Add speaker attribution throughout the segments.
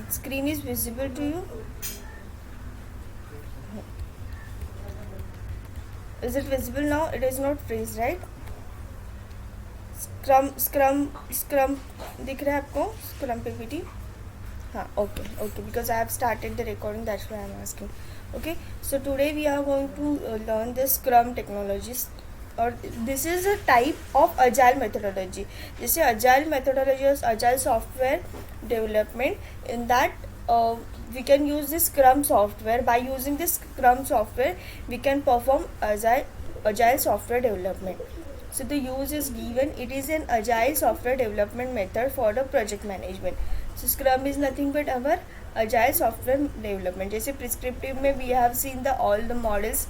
Speaker 1: Screen is visible to you? Is it visible now? It is not freeze, right? Scrum दिख रहा है आपको? Scrum PPT? हाँ, okay, because I have started the recording, that's why I am asking. Okay, so today we are going to learn the Scrum technologies, और this is a type of agile methodology. जैसे agile methodology और agile software development, in that we can use this Scrum software. By using this Scrum software, we can perform agile software development. So the use is given. It is an agile software development method for the project management. So Scrum is nothing but our agile software development. जैसे prescriptive में we have seen all the models,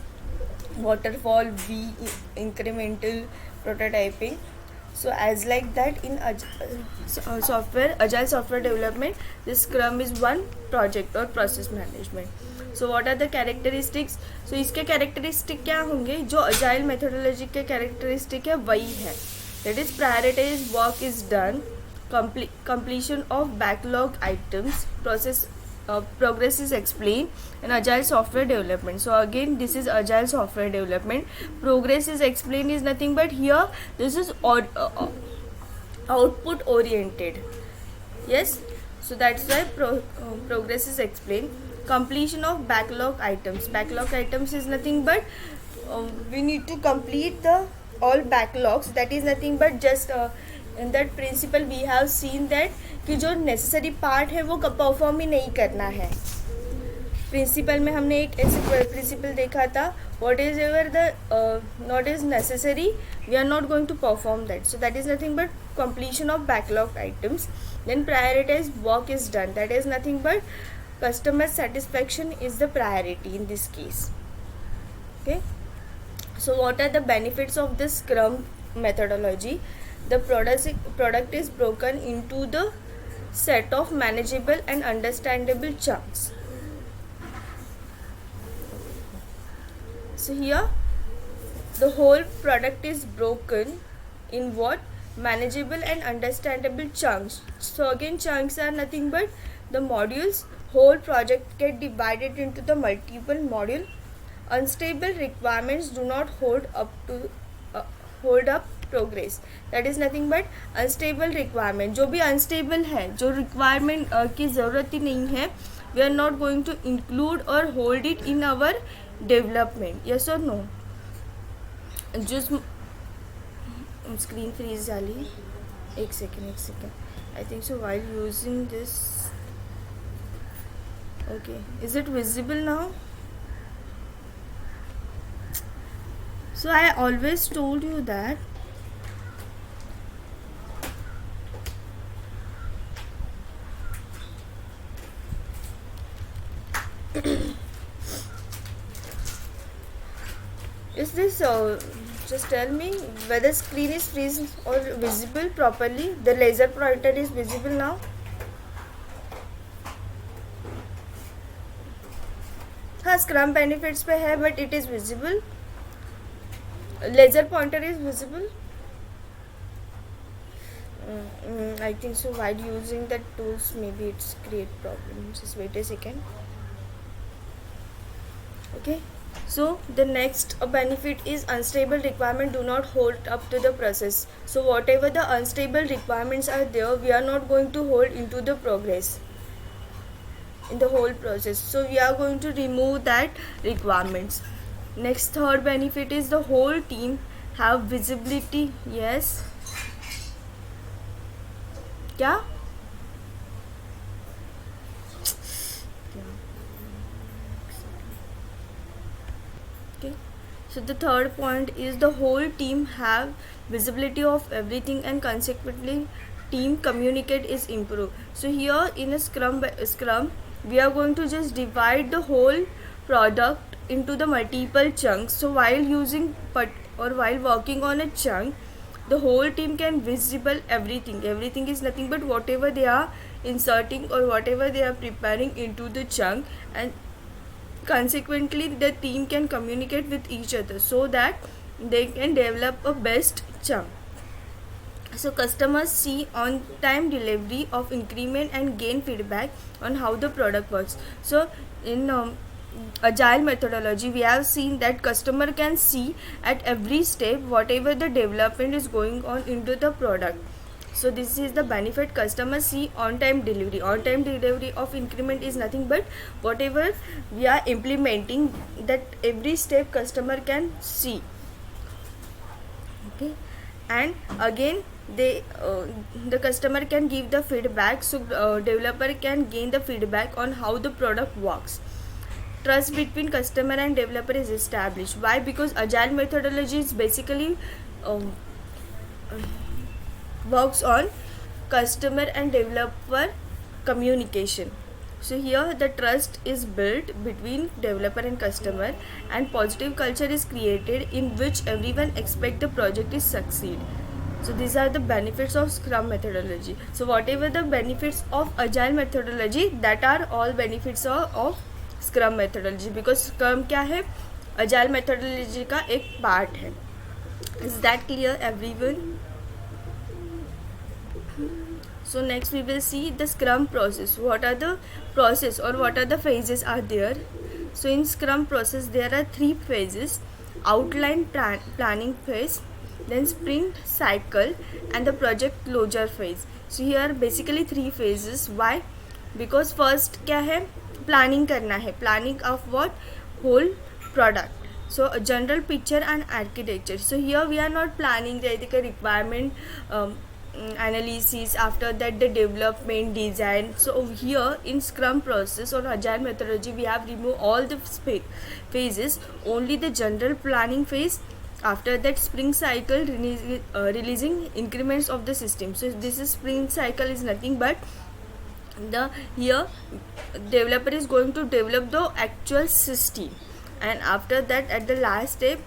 Speaker 1: waterfall, V, incremental, prototyping. So as like that in agile software development, this Scrum is one project or process management. So what are the characteristics? So इसके characteristic क्या होंगे? जो agile methodology के characteristic है वही है. That is prioritize work is done, completion of backlog items, progress is explained, and agile software development. So again, this is agile software development. Progress is explained is nothing but here this is output oriented. Yes, so that's why progress is explained. Completion of backlog items. Backlog items is nothing but we need to complete the all backlogs. That is nothing but just in that principle we have seen that कि जो necessary part है वो perform ही नहीं करना है. Principal में हमने एक ऐसे प्रिंसिपल देखा था, what is ever the not is necessary we are not going to perform that. So that is nothing but completion of backlog items. Then prioritize work is done. That is nothing but customer satisfaction is the priority in this case. Okay, so what are the benefits of this Scrum methodology? The product is broken into the set of manageable and understandable chunks. So here the whole product is broken in what? Manageable and understandable chunks. So again, chunks are nothing but the modules. Whole project get divided into the multiple module. Unstable requirements do not hold up progress. That is nothing but unstable requirement. जो भी unstable है, जो requirement की ज़रूरत ही नहीं है, we are not going to include or hold it in our development. Yes or no? just screen freeze झाली. एक second. I think so while using this. Okay, is it visible now? So I always told you that is this just tell me whether screen is freeze or visible properly. The laser pointer is visible now. हाँ, scrum benefits पे है but it is visible. Laser pointer is visible. I think so while using the tools maybe it's create problem. Just wait a second. Okay, so the next benefit is unstable requirement do not hold up to the process. So whatever the unstable requirements are there, we are not going to hold into the progress in the whole process. So we are going to remove that requirements. Next, third benefit is the whole team have visibility. Yes, क्या? Okay, so the third point is the whole team have visibility of everything and consequently team communicate is improved. So here in a scrum we are going to just divide the whole product into the multiple chunks. So while using while working on a chunk, the whole team can visible everything is nothing but whatever they are inserting or whatever they are preparing into the chunk, and consequently the team can communicate with each other so that they can develop a best chunk. So customers see on time delivery of increment and gain feedback on how the product works. So in agile methodology, we have seen that customer can see at every step whatever the development is going on into the product. So this is the benefit. Customers see on time delivery. On time delivery of increment is nothing but whatever we are implementing, that every step customer can see. Okay, and again the customer can give the feedback, so developer can gain the feedback on how the product works. Trust between customer and developer is established. Why? Because agile methodology is basically um, works on customer and developer communication. So here the trust is built between developer and customer, and positive culture is created in which everyone expect the project is succeed. So these are the benefits of Scrum methodology. So whatever the benefits of agile methodology, that are all benefits of Scrum methodology, because Scrum क्या है, agile methodology का एक part है. Is that clear everyone? So next we will see the Scrum process. What are the process or what are the phases are there? So in Scrum process there are 3 phases: outline planning phase, then sprint cycle, and the project closure phase. So here basically 3 phases. Why? Because first क्या है, planning करना है. Planning of what? Whole product. So a general picture and architecture. So here we are not planning the requirement analysis, after that the development design. So here in Scrum process or agile methodology we have removed all the phases, only the general planning phase. After that sprint cycle, releasing increments of the system. So this is sprint cycle is nothing but the here developer is going to develop the actual system, and after that at the last step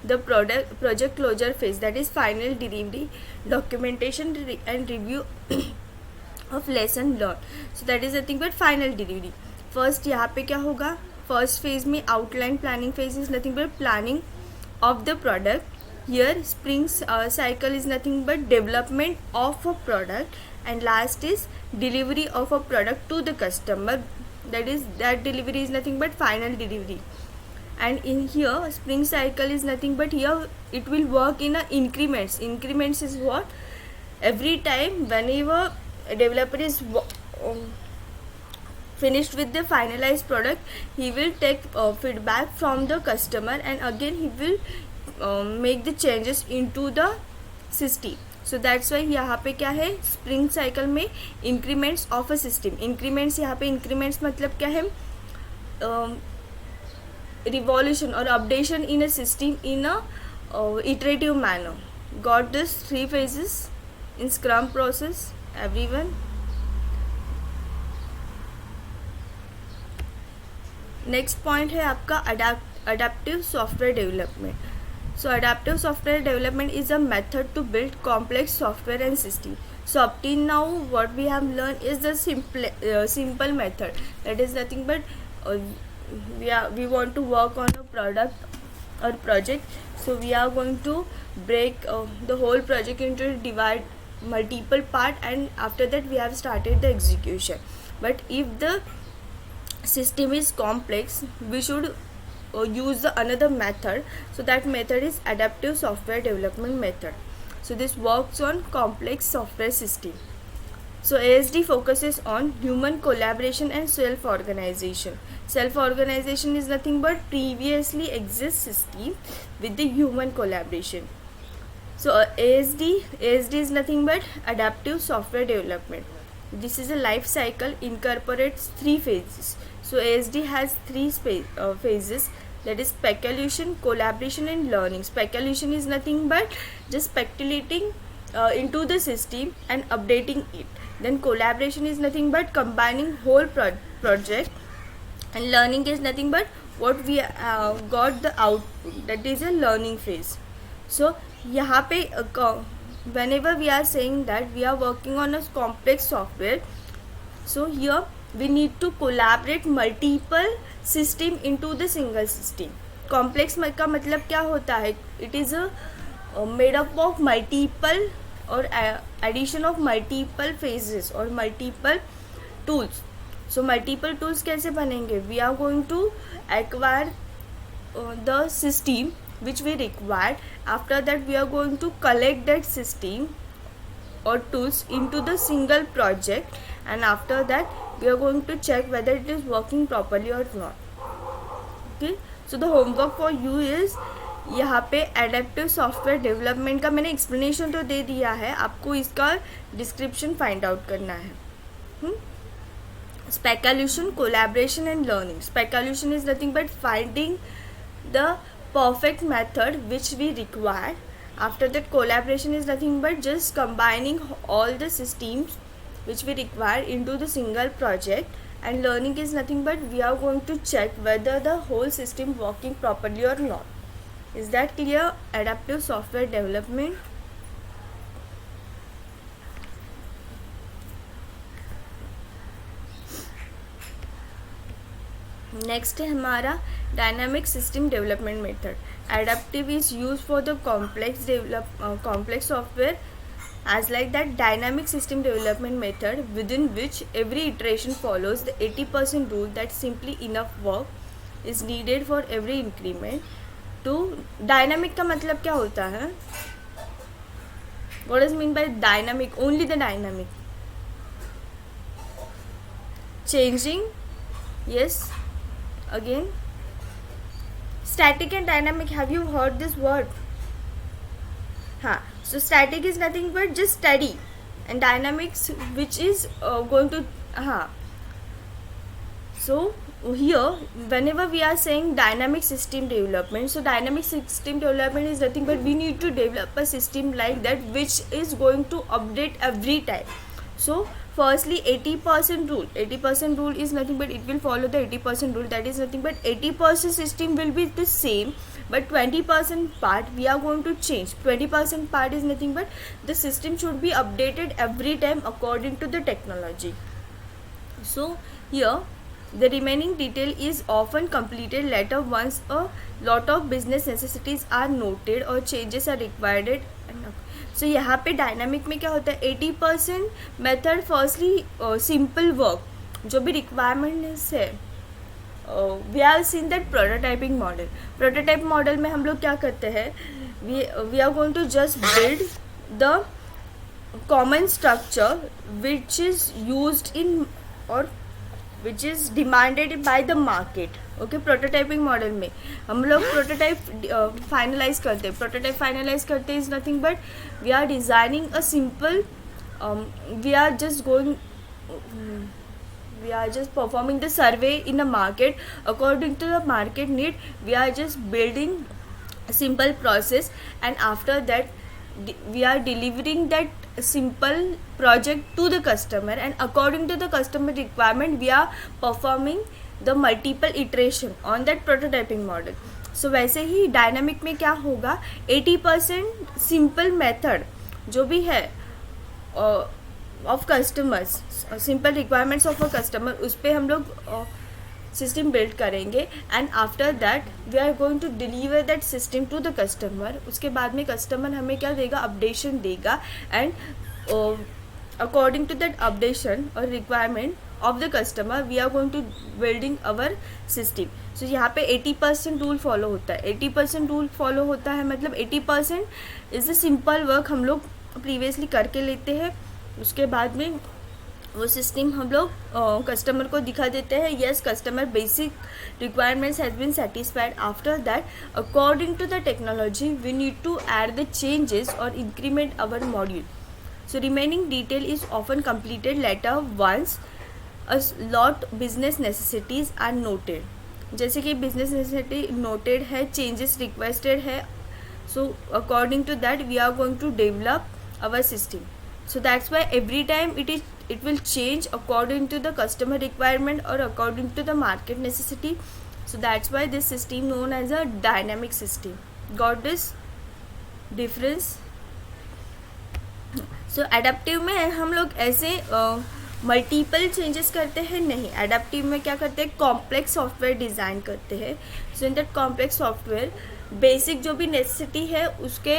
Speaker 1: the project closure phase, that is final delivery, documentation and review of lesson learned. So that is nothing but final delivery. First यहाँ पे क्या होगा, first phase में outline planning phase is nothing but planning of the product. Here sprint cycle is nothing but development of a product, and last is delivery of a product to the customer, that is that delivery is nothing but final delivery. And in here sprint cycle is nothing but here it will work in a increments is what, every time whenever a developer is finished with the finalized product, he will take feedback from the customer, and again he will make the changes into the system. So that's why यहाँ पे क्या है, spring cycle में increments of a system. Increments यहाँ पे increments मतलब क्या है, रिवॉल्यूशन और updation in a system in a iterative manner. Got this 3 phases in Scrum process everyone? Next point है आपका adaptive software development. So adaptive software development is a method to build complex software and system. So up till now what we have learned is the simple method, that is nothing but we want to work on a product or project, so we are going to break the whole project into divide multiple part, and after that we have started the execution. But if the system is complex, we should use the another method. So that method is adaptive software development method. So this works on complex software system. So ASD focuses on human collaboration and self-organization. Self-organization is nothing but previously exist system with the human collaboration. So ASD is nothing but adaptive software development. This is a life cycle, incorporates 3 phases. So ASD has 3 phases, that is speculation, collaboration and learning. Speculation is nothing but just speculating into the system and updating it. Then collaboration is nothing but combining whole project, and learning is nothing but what we got the output, that is a learning phase. So यहाँ पे whenever we are saying that we are working on a complex software, so here we need to collaborate multiple system into the single system. Complex का मतलब क्या होता है, it is made up of multiple और addition of multiple phases और multiple tools. So multiple tools कैसे बनेंगे, we are going to acquire the system which we required. After that we are going to collect that system or tools into the single project, and after that we are going to check whether it is working properly or not. Okay, so the homework for you is, यहाँ पे adaptive software development का मैंने explanation तो दे दिया है, आपको इसका description find out करना है. Speculation, collaboration and learning. Speculation is nothing but finding the perfect method which we require. After that, collaboration is nothing but just combining all the systems which we require into the single project. And learning is nothing but we are going to check whether the whole system working properly or not. Is that clear? Adaptive software development. Next है हमारा dynamic system development method. Adaptive is use for the complex software as like that dynamic system development method within which every iteration follows the 80% rule that simply enough work is needed for every increment. to dynamic का मतलब क्या होता है, what does mean by dynamic? Only the dynamic, changing. Yes, again, static and dynamic, have you heard this word? हाँ, so static is nothing but just steady, and dynamics which is going to so here whenever we are saying dynamic system development, so dynamic system development is nothing but we need to develop a system like that which is going to update every time. So firstly, 80% rule. 80% rule is nothing but it will follow the 80% rule. That is nothing but 80% system will be the same, but 20% part we are going to change. 20% part is nothing but the system should be updated every time according to the technology. So here the remaining detail is often completed later once a lot of business necessities are noted or changes are required. सो यहाँ पे dynamic में क्या होता है, 80% method firstly simple work जो भी requirements है. We are seen that prototyping model. Prototype model में हम लोग क्या करते हैं, we are going to just build the common structure which is used in और which is demanded by the market. Okay, prototyping model में हम लोग प्रोटोटाइप फाइनलाइज करते हैं. प्रोटोटाइप फाइनलाइज करते is nothing but we are designing a simple, we are just going, we are just performing the survey in the market according to the market need. We are just building a simple process, and after that we are delivering that simple project to the customer, and according to the customer requirement we are performing the multiple iteration on that prototyping model. So वैसे ही dynamic में क्या होगा, 80% simple method जो भी है of customers, simple requirements of a customer, उस पर हम लोग सिस्टम बिल्ड करेंगे, and after that we are going to deliver that system to the customer. उसके बाद में कस्टमर हमें क्या देगा, अपडेशन देगा, and according to that updation और requirement of the customer we are going to building our system. So यहाँ पे 80% रूल फॉलो होता है. 80% रूल फॉलो होता है मतलब 80% इज़ द सिंपल वर्क हम लोग प्रीवियसली करके लेते हैं. उसके बाद में वो सिस्टम हम लोग कस्टमर को दिखा देते हैं. Yes, customer basic requirements has been satisfied. After that according to the technology we need to add the changes और increment our module. So remaining detail is often completed later once a lot business necessities are noted. जैसे कि business necessity noted है, changes requested है, so according to that we are going to develop our system. So that's why every time it will change according to the customer requirement or according to the market necessity. So that's why this system known as a dynamic system. Got this difference? So adaptive में हम लोग ऐसे multiple changes करते हैं, नहीं. Adaptive में क्या करते हैं, कॉम्प्लेक्स सॉफ्टवेयर डिज़ाइन करते हैं. So in that complex software basic जो भी नेसेसिटी है उसके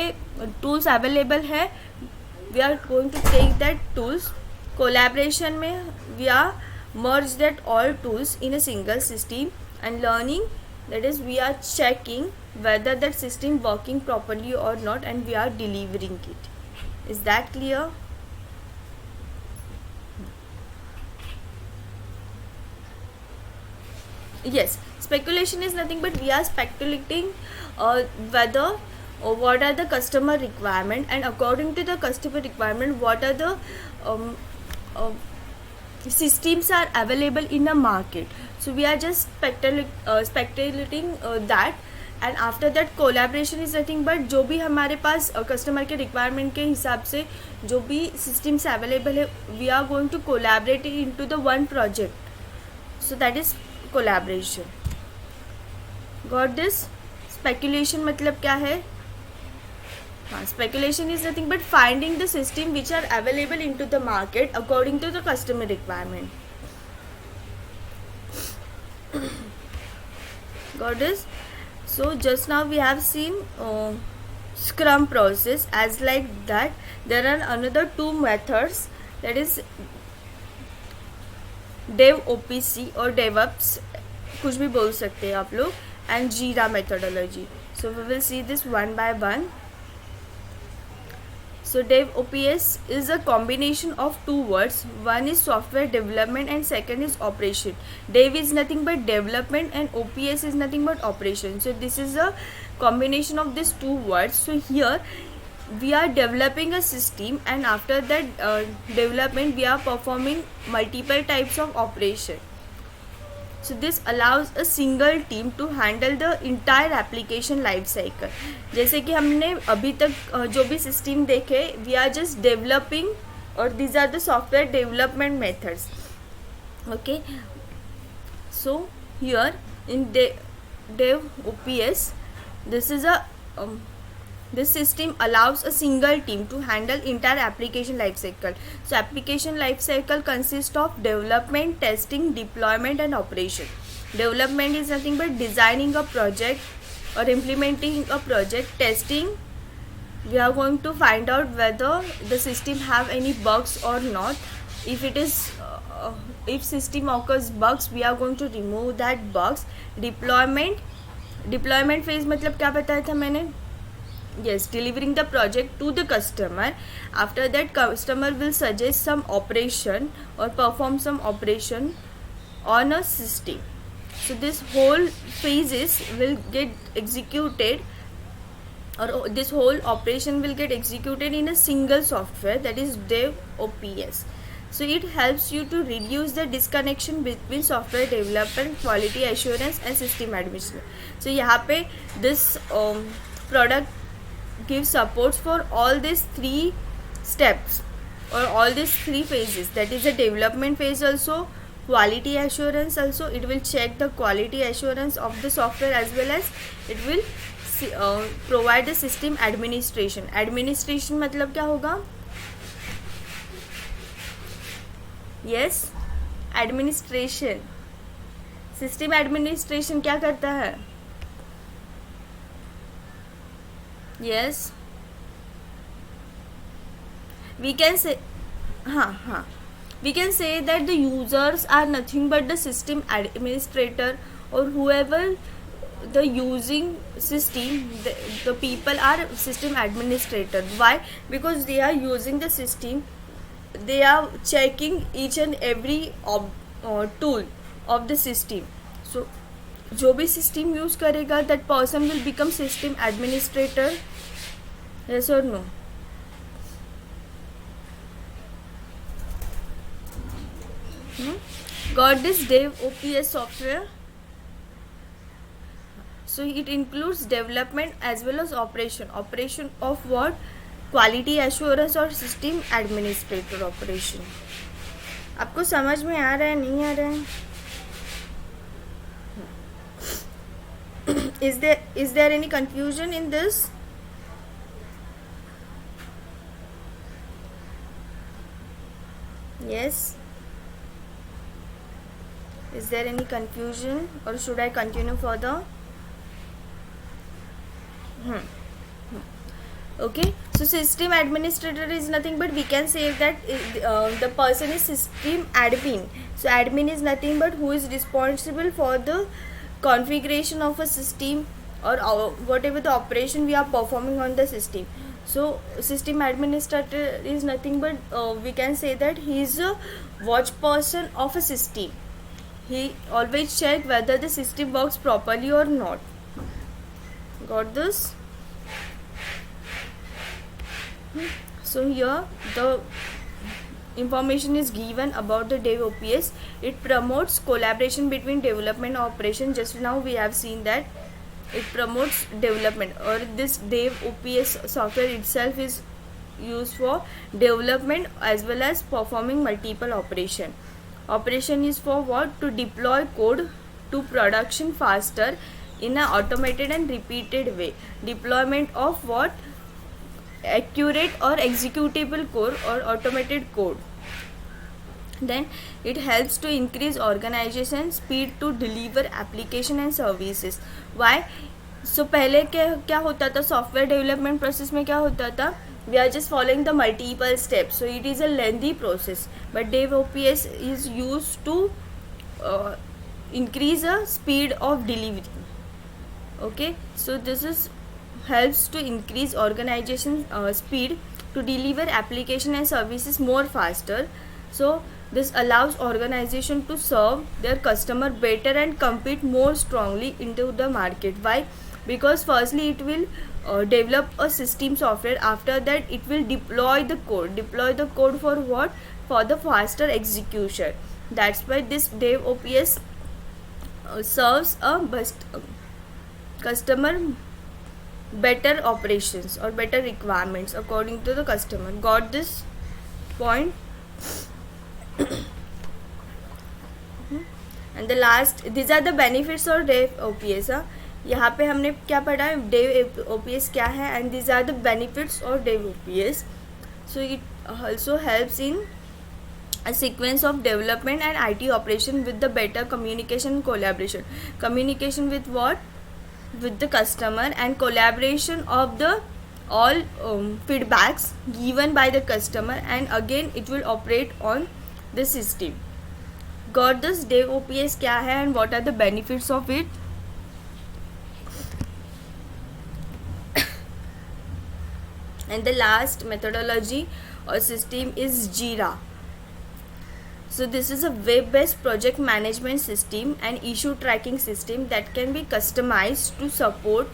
Speaker 1: टूल्स अवेलेबल है. We are going to take that tools. Collaboration में we are merge that all tools in a single system, and learning, that is we are checking whether that system working properly or not, and we are delivering it. Is that clear? Yes, speculation is nothing but we are speculating whether what are the customer requirement, and according to the customer requirement what are the um, systems are available in the market. So we are just speculating that, and after that collaboration is nothing but जो भी हमारे पास customer के requirement के हिसाब से जो भी systems available है, we are going to collaborate into the one project. So that is collaboration. Got this? Speculation मतलब क्या है? हाँ, speculation is nothing but finding the system which are available into the market according to the customer requirement. Got this? So just now we have seen Scrum process. As like that, there are another two methods, that is DevOps or DevOps, कुछ भी बोल सकते हैं आप लोग, and Jira methodology. So we will see this one by one. So DevOps is a combination of two words. One is software development and second is operation. Dev is nothing but development and OPS is nothing but operation. So this is a combination of these two words. So here we are developing a system, and after that development we are performing multiple types of operation. So this allows a single team to handle the entire application life cycle. जैसे कि हमने अभी तक जो भी system देखे, we are just developing, और these are the software development methods. Okay, so here in DevOps, this is a this system allows a single team to handle entire application life cycle. So application life cycle consists of development, testing, deployment and operation. Development is nothing but designing a project or implementing a project. Testing, we are going to find out whether the system have any bugs or not. If it is if system occurs bugs, we are going to remove that bugs. Deployment phase मतलब क्या बताया था मैंने? Yes, delivering the project to the customer. After that, customer will suggest some operation or perform some operation on a system. So this whole phases will get executed, or this whole operation will get executed in a single software, that is DevOps. So it helps you to reduce the disconnection between software development, quality assurance and system administration. So यहाँ पे this product give supports for all these three steps or all these three phases, that is the development phase also, quality assurance also. It will check the quality assurance of the software, as well as it will provide the system administration. Administration मतलब क्या होगा? Yes, administration. System administration क्या करता है? Yes, we can say we can say that the users are nothing but the system administrator, or whoever the using system, the people are system administrator. Why? Because they are using the system, they are checking each and every tool of the system. So जो भी system use करेगा, that person will become system administrator. Yes और no? Got this DevOps software? So it includes development as well as operation. Operation of what? Quality assurance और system administrator operation. आपको समझ में आ रहा है, नहीं आ रहा है? Is there any confusion in this? Yes. Is there any confusion or should I continue further? Okay, so system administrator is nothing but we can say that the person is system admin. So admin is nothing but who is responsible for the configuration of a system or whatever the operation we are performing on the system. So system administrator is nothing but we can say that he is a watch person of a system. He always check whether the system works properly or not. Got this? So here the information is given about the Dev OPS. It promotes collaboration between development and operation. Just now we have seen that it promotes development, or this Dev OPS software itself is used for development as well as performing multiple operation. Operation is for what? To deploy code to production faster in an automated and repeated way. Deployment of what? Accurate or executable code or automated code. Then it helps to increase organization speed to deliver application and services. Why? So पहले क्या होता था software development process में? क्या होता था? We are just following the multiple steps, so it is a lengthy process, but Dev OPS is used to increase the speed of delivery. Okay, so this is helps to increase organization speed to deliver application and services more faster. So this allows organization to serve their customer better and compete more strongly into the market. Why? Because firstly it will develop a system software. After that it will deploy the code for what? For the faster execution. That's why this Dev OPS serves a customer better operations or better requirements according to the customer. Got this point? And the last, these are the benefits of Dev OPS. यहाँ पे हमने क्या पढ़ा? Dev OPS क्या है, and these are the benefits of Dev OPS. So it also helps in a sequence of development and IT operation with the better communication and collaboration. Communication with what? With the customer, and collaboration of the all feedbacks given by the customer, and again it will operate on the system. Got this? Dev OPS क्या है and what are the benefits of it? And the last methodology or system is Jira. So this is a web-based project management system and issue tracking system that can be customized to support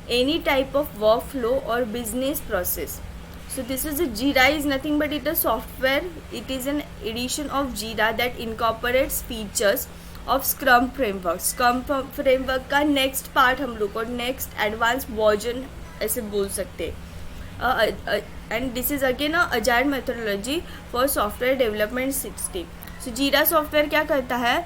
Speaker 1: any type of workflow or business process. So this is a Jira is nothing but it is software. It is an edition of Jira that incorporates features of Scrum framework. Scrum framework का next part हम लोग को next advanced version ऐसे बोल सकते. And this is again a agile methodology for software development system. So Jira software क्या करता है?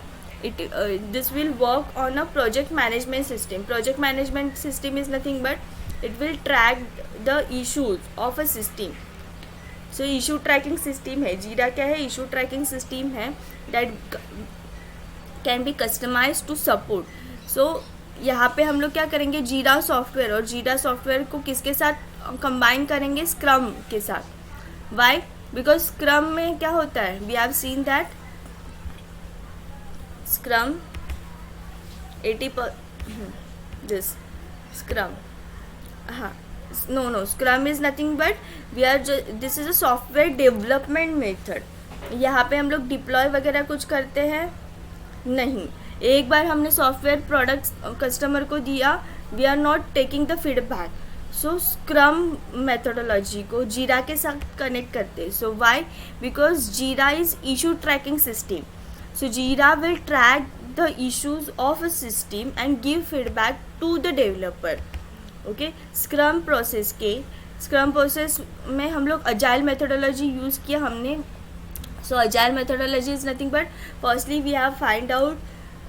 Speaker 1: This will work on a project management system. Project management system is nothing but it will track the issues of a system. So issue tracking system है. Jira क्या है? Issue tracking system है that can be customized to support. So यहाँ पे हम लोग क्या करेंगे? जीरा सॉफ्टवेयर, और जीरा सॉफ्टवेयर को किसके साथ कंबाइन करेंगे? स्क्रम के साथ. वाई? बिकॉज स्क्रम में क्या होता है? We have seen that scrum 80% this scrum, हाँ, no, scrum is nothing but we are this is a software development method. यहाँ पे हम लोग डिप्लॉय वगैरह कुछ करते हैं नहीं. एक बार हमने सॉफ्टवेयर प्रोडक्ट्स कस्टमर को दिया, we are not taking the feedback. So scrum methodology को जीरा के साथ कनेक्ट करते हैं. So why? Because Jira is issue tracking system. So Jira will track the issues of a system and give feedback to the developer. Okay, scrum process में हम लोग agile methodology use किया हमने. So agile methodology is nothing but firstly we have find out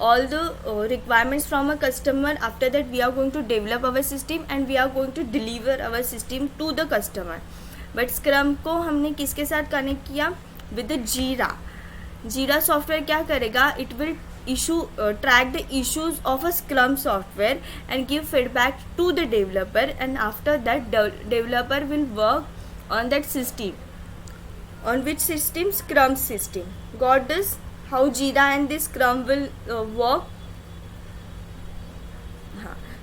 Speaker 1: all the requirements from a customer. After that we are going to develop our system and we are going to deliver our system to the customer. But Scrum को हमने किसके साथ connect किया? With the Jira. Jira software क्या करेगा? It will track the issues of a Scrum software and give feedback to the developer, and after that developer will work on that system. On which system? Scrum system. Got this? How Jira and this Scrum will work?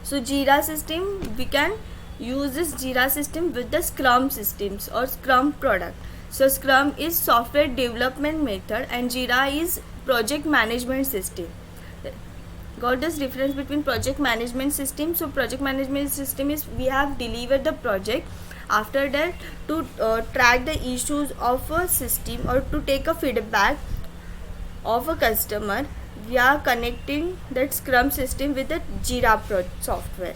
Speaker 1: So Jira system, we can use this Jira system with the Scrum systems or Scrum product. So Scrum is software development method and Jira is project management system. Got this difference between project management system? So project management system is we have delivered the project. After that, to track the issues of a system or to take a feedback of a customer, we are connecting that Scrum system with the Jira software.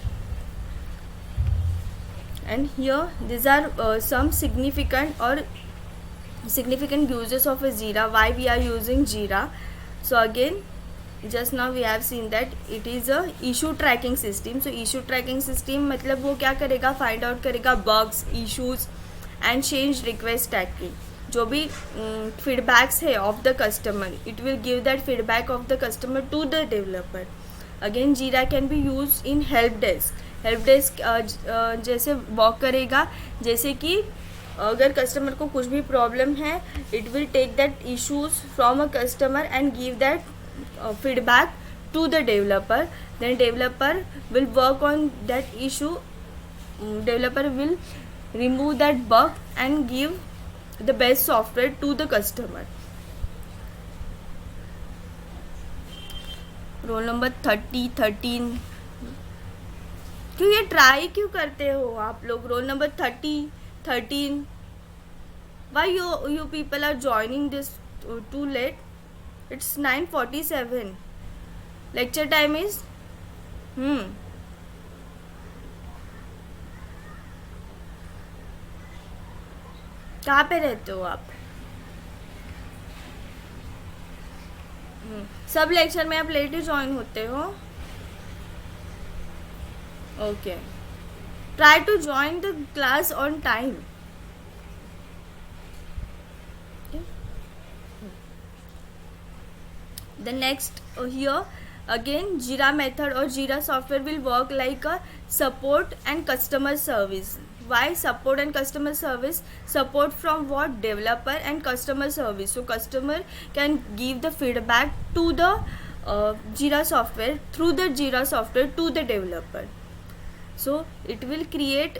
Speaker 1: And here these are some significant uses of a Jira, why we are using Jira. So again, just now we have seen that it is a issue tracking system. So issue tracking system मतलब वो क्या करेगा, find out करेगा bugs, issues and change request tracking. जो भी feedbacks है of the customer, it will give that feedback of the customer to the developer. Again Jira can be used in help desk. Help desk जैसे work करेगा, जैसे कि अगर customer को कुछ भी प्रॉब्लम है, it will take that issues from a customer and give that feedback to the developer. Then developer will work on that issue. Developer will remove that bug and give the best software to the customer. Roll number 13 क्यों ये try क्यों करते हो आप लोग? Roll number 13 why you people are joining this too late? It's 9:47. Lecture time is कहाँ पे रहते हो आप? सब लेक्चर में आप लेट ही ज्वाइन होते हो? Okay, try to join the class on time. The next here again Jira method or Jira software will work like a support and customer service. Why support and customer service? Support from what? Developer and customer service. So customer can give the feedback to the Jira software through the Jira software to the developer. So it will create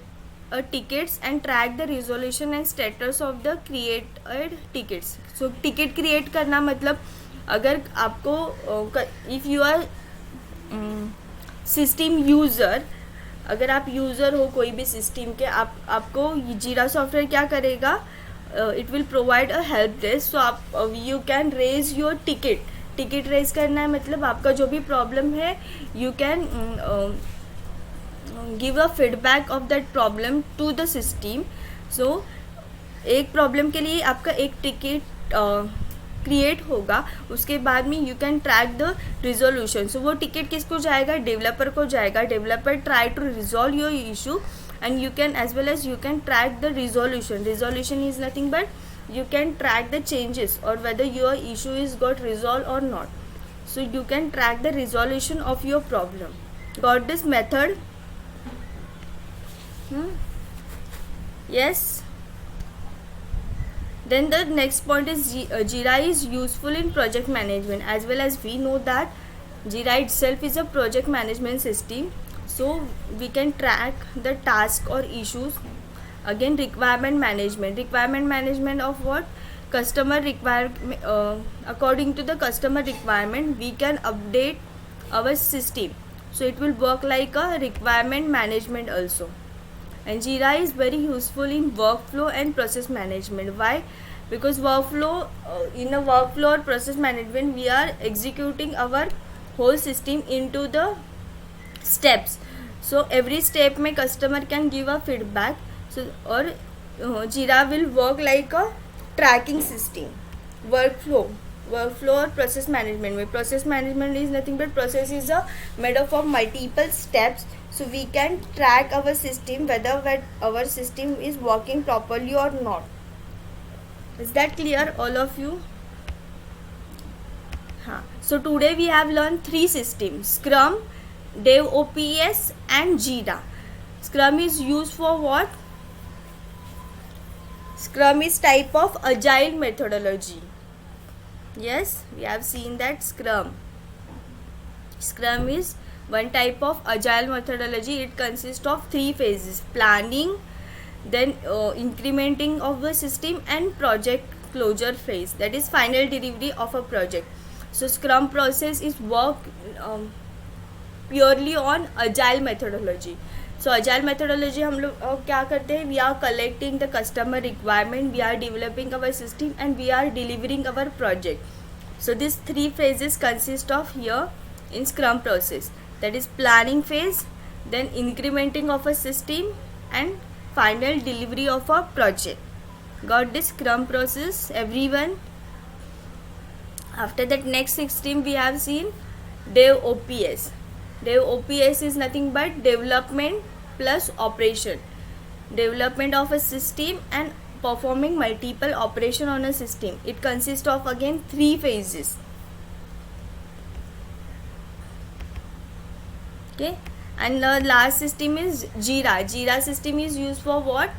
Speaker 1: tickets and track the resolution and status of the created tickets. So ticket create करना मतलब अगर आपको if you are system user, अगर आप user हो कोई भी system के, आपको जीरा सॉफ्टवेयर क्या करेगा? It will provide a help desk. So आप you can raise your ticket raise करना है मतलब आपका जो भी प्रॉब्लम है you can give a feedback of that problem to the system. So एक प्रॉब्लम के लिए आपका एक टिकट क्रिएट होगा, उसके बाद में you can track the resolution. So वो टिकट किसको जाएगा? डेवलपर को जाएगा. Developer try to resolve your issue and you can as well as you can track the resolution is nothing but you can track the changes और whether your issue is got resolve और not. So you can track the resolution of your problem. Got this method? yes. Then the next point is Jira is useful in project management. As well as we know that Jira itself is a project management system, so we can track the task or issues. Again requirement management of what? Customer requirement. According to the customer requirement we can update our system, so it will work like a requirement management also. And Jira is very useful in workflow and process management. Why? Because in a workflow or process management we are executing our whole system into the steps. So every step में customer can give a feedback. So और Jira will work like a tracking system. Workflow or process management में process management is nothing but process is made up of multiple steps. So we can track our system whether our system is working properly or not. Is that clear all of you? हाँ, so today we have learned 3 systems: Scrum, DevOps and Jira. Scrum is used for what? Scrum is type of agile methodology. Yes, we have seen that Scrum is one type of agile methodology. It consists of 3 phases: planning, then incrementing of the system, and project closure phase, that is final delivery of a project. So Scrum process is work purely on agile methodology. So agile methodology हम लोग क्या करते हैं? We are collecting the customer requirement, we are developing our system, and we are delivering our project. So these 3 phases consist of here in Scrum process, that is planning phase, then incrementing of a system, and final delivery of a project. Got this Scrum process, everyone? After that, next system we have seen DevOps. DevOps is nothing but development plus operation. Development of a system and performing multiple operation on a system. It consists of again 3 phases. Okay, and the last system is Jira. Jira system is used for what?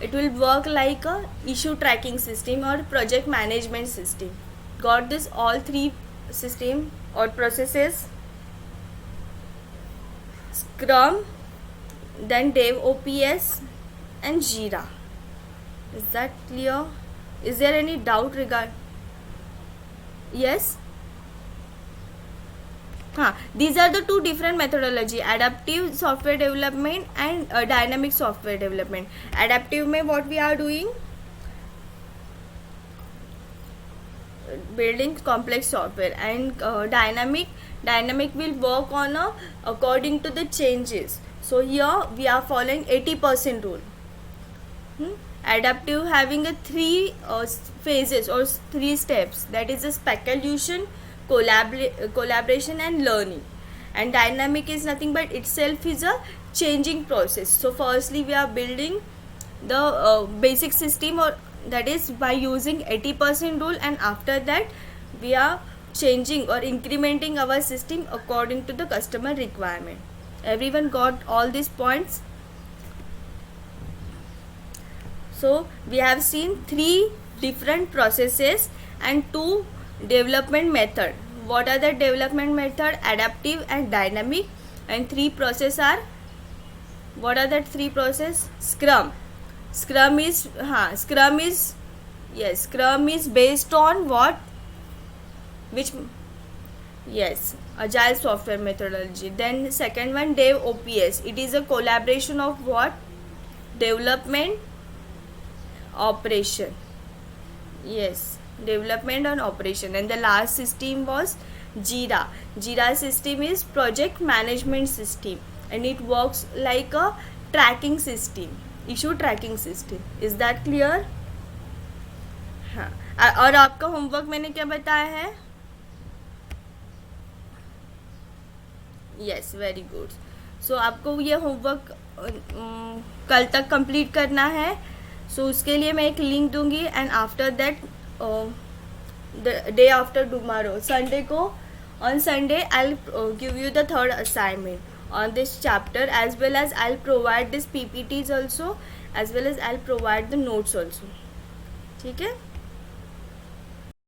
Speaker 1: It will work like a issue tracking system or project management system. Got this? All 3 system or processes: Scrum, then DevOps and Jira. Is that clear? Is there any doubt regarding? Yes? These are the 2 different methodology: adaptive software development and dynamic software development. Adaptive में what we are doing? Building complex software, and dynamic will work on according to the changes. So here we are following 80% rule. Adaptive having a 3 phases or 3 steps, that is a speculation, collaboration and learning. And dynamic is nothing but itself is a changing process. So firstly we are building the basic system, or that is by using 80% rule, and after that we are changing or incrementing our system according to the customer requirement. Everyone got all these points? So we have seen 3 different processes and 2 development method. What are the development method? Adaptive and dynamic. And 3 process are, what are the 3 process? Scrum is based on what? Which? Yes, agile software methodology. Then second one, DevOps. It is a collaboration of what? Development, operation. Yes, development and operation. And the last system was Jira. Jira system is project management system, and it works like a tracking system, issue tracking system. Is that clear? हाँ, और आपका homework मैंने क्या बताया है? Yes, very good. सो आपको ये homework कल तक कंप्लीट करना है. सो उसके लिए मैं एक लिंक दूंगी, and after that the day after tomorrow, Sunday को, on Sunday I'll give you the third assignment on this chapter, as well as I'll provide this PPTs also, as well as I'll provide the notes also. ठीक है?